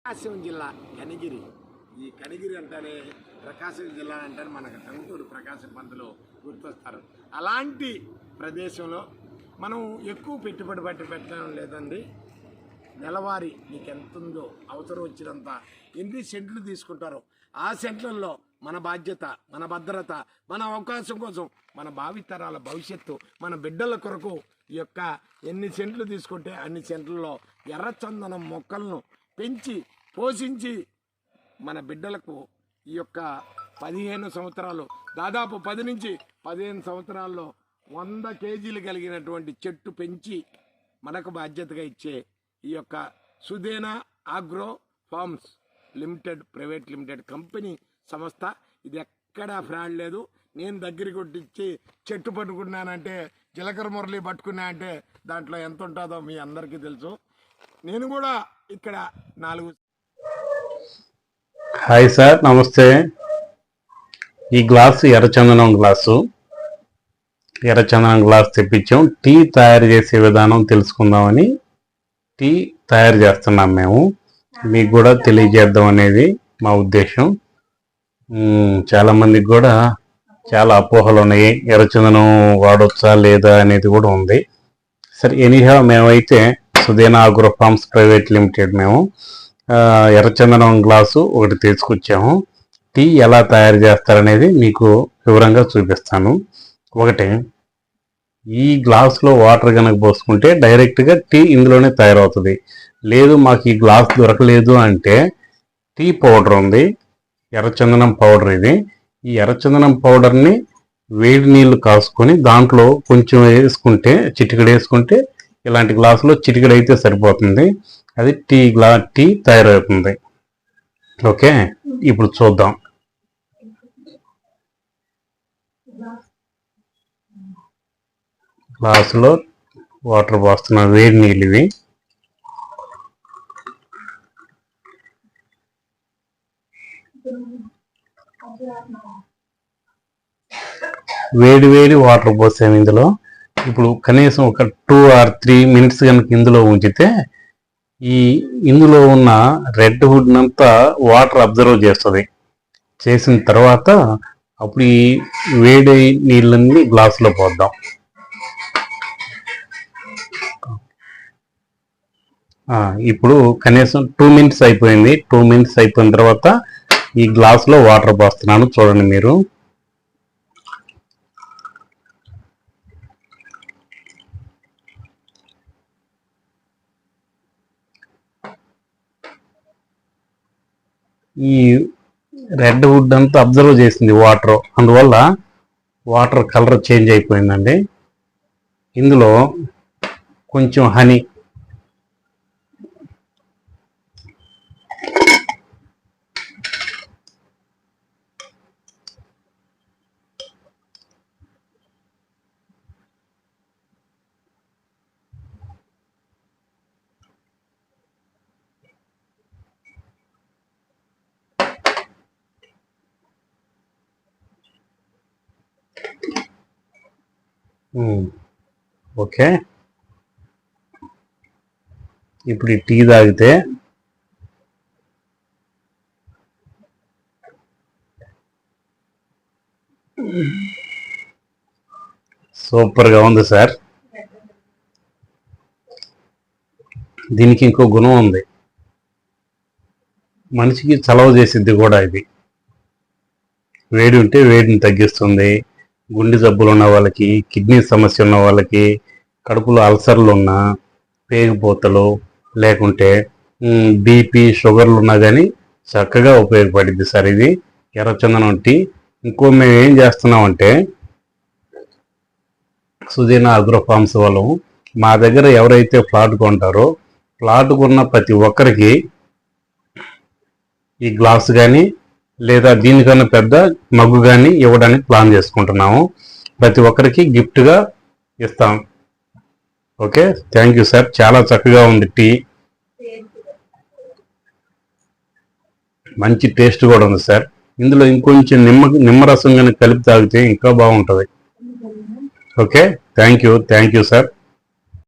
ప్రకాశం జిల్లా కనిగిరి. ఈ కనిగిరి అంటేనే ప్రకాశం జిల్లా అంటే మనకు టంగుటూరు ప్రకాశం పంతులు గుర్తొస్తారు. అలాంటి ప్రదేశంలో మనం ఎక్కువ పెట్టుబడి పెట్టడం లేదండి. నెలవారీ మీకు ఎంత ఉందో అవసరం వచ్చినంత ఎన్ని సెంట్లు తీసుకుంటారో ఆ సెంట్లలో మన బాధ్యత, మన భద్రత, మన అవకాశం కోసం, మన భావితరాల భవిష్యత్తు, మన బిడ్డల కొరకు ఈ యొక్క ఎన్ని సెంట్లు తీసుకుంటే అన్ని సెంట్లలో ఎర్రచందనం మొక్కలను పెంచి పోషించి మన బిడ్డలకు ఈ యొక్క 15 సంవత్సరాలు, దాదాపు 10 నుంచి 15 సంవత్సరాల్లో 100 కేజీలు కలిగినటువంటి చెట్టు పెంచి మనకు బాధ్యతగా ఇచ్చే ఈ యొక్క Sudena Agro Farms Limited private limited company సంస్థ. ఇది ఎక్కడా ఫ్రాడ్ లేదు. నేను దగ్గరికి కొట్టించి చెట్టు పట్టుకున్నానంటే, జీలకర్ర మురళి పట్టుకున్నా అంటే దాంట్లో ఎంత ఉంటుందో మీ అందరికీ తెలుసు. నేను కూడా ఇక్కడ 4. హాయ్ సార్, నమస్తే. ఈ గ్లాసు ఎర్రచందనం గ్లాసు తెప్పించాం. టీ తయారు చేసే విధానం తెలుసుకుందామని టీ తయారు చేస్తున్నాం మేము. మీకు కూడా తెలియజేద్దాం అనేది మా ఉద్దేశం. చాలామందికి కూడా చాలా అపోహలు ఉన్నాయి, ఎర్రచందనం వాడొచ్చా లేదా అనేది కూడా ఉంది. సరే, ఎనీహా మేమైతే సుదేనా ఆగ్రో ఫార్మ్స్ ప్రైవేట్ లిమిటెడ్ మేము ఎర్రచందనం గ్లాసు ఒకటి తీసుకొచ్చాము. టీ ఎలా తయారు చేస్తారనేది మీకు వివరంగా చూపిస్తాను. ఒకటి, ఈ గ్లాసులో వాటర్ కనుక పోసుకుంటే డైరెక్ట్గా టీ ఇందులోనే తయారవుతుంది. లేదు మాకు ఈ గ్లాస్ దొరకలేదు అంటే టీ పౌడర్ ఉంది, ఎర్రచందనం పౌడర్. ఈ ఎర్రచందనం పౌడర్ని వేడి నీళ్లు కాసుకొని దాంట్లో కొంచెం వేసుకుంటే, చిటికెడు వేసుకుంటే, ఇలాంటి గ్లాసులో చిటికెడు అయితే సరిపోతుంది. అది టీ తయారవుతుంది. ఓకే, ఇప్పుడు చూద్దాం. గ్లాసులో వాటర్ పోస్తున్న వేడి నీళ్ళు ఇవి. వేడి వేడి వాటర్ పోసాము ఇందులో. ఇప్పుడు కనీసం ఒక 2 or 3 minutes కనుక ఇందులో ఉంచితే ఇందులో ఉన్న రెడ్ వుడ్ అంతా వాటర్ అబ్జర్వ్ చేస్తుంది. చేసిన తర్వాత అప్పుడు ఈ వేడి నీళ్ళని గ్లాసులో పోద్దాం. ఇప్పుడు కనీసం 2 minutes అయిపోయింది. 2 minutes అయిపోయిన తర్వాత ఈ గ్లాసులో వాటర్ పోస్తున్నాను, చూడండి మీరు. ఈ రెడ్ వుడ్ అంతా అబ్జర్వ్ చేసింది వాటర్, అందువల్ల వాటర్ కలర్ చేంజ్ అయిపోయిందండి. ఇందులో కొంచెం హనీ, ఓకే. ఇప్పుడు ఈ టీ తాగితే సూపర్గా ఉంది సార్. దీనికి ఇంకో గుణం ఉంది, మనిషికి చలవ చేసిద్ది కూడా. ఇది వేడి ఉంటే వేడిని తగ్గిస్తుంది. గుండె జబ్బులు ఉన్న వాళ్ళకి, కిడ్నీ సమస్య ఉన్న వాళ్ళకి, కడుపులో అల్సర్లు ఉన్న, పేగుపోతలు, లేకుంటే బీపీ షుగర్లు ఉన్నా కానీ చక్కగా ఉపయోగపడింది సార్ ఇది ఎర్రచందనం టీ. ఇంకో మేము ఏం చేస్తున్నామంటే, సుదేనా ఆగ్రో ఫార్మ్స్ వాళ్ళు మా దగ్గర ఎవరైతే ప్లాట్ కొంటారో ప్లాట్ కొన్న ప్రతి ఒక్కరికి ఈ గ్లాస్ కానీ లేదా దీనికన్నా పెద్ద మగ్గు కానీ ఇవ్వడానికి ప్లాన్ చేసుకుంటున్నాము. ప్రతి ఒక్కరికి గిఫ్ట్గా ఇస్తాం. Okay, thank you sir. చాలా చక్కగా ఉంది టీ, మంచి టేస్ట్ కూడా ఉంది సార్. ఇందులో ఇంకొంచెం నిమ్మరసం కానీ కలిపి తాగితే ఇంకా బాగుంటుంది. Okay, thank you sir.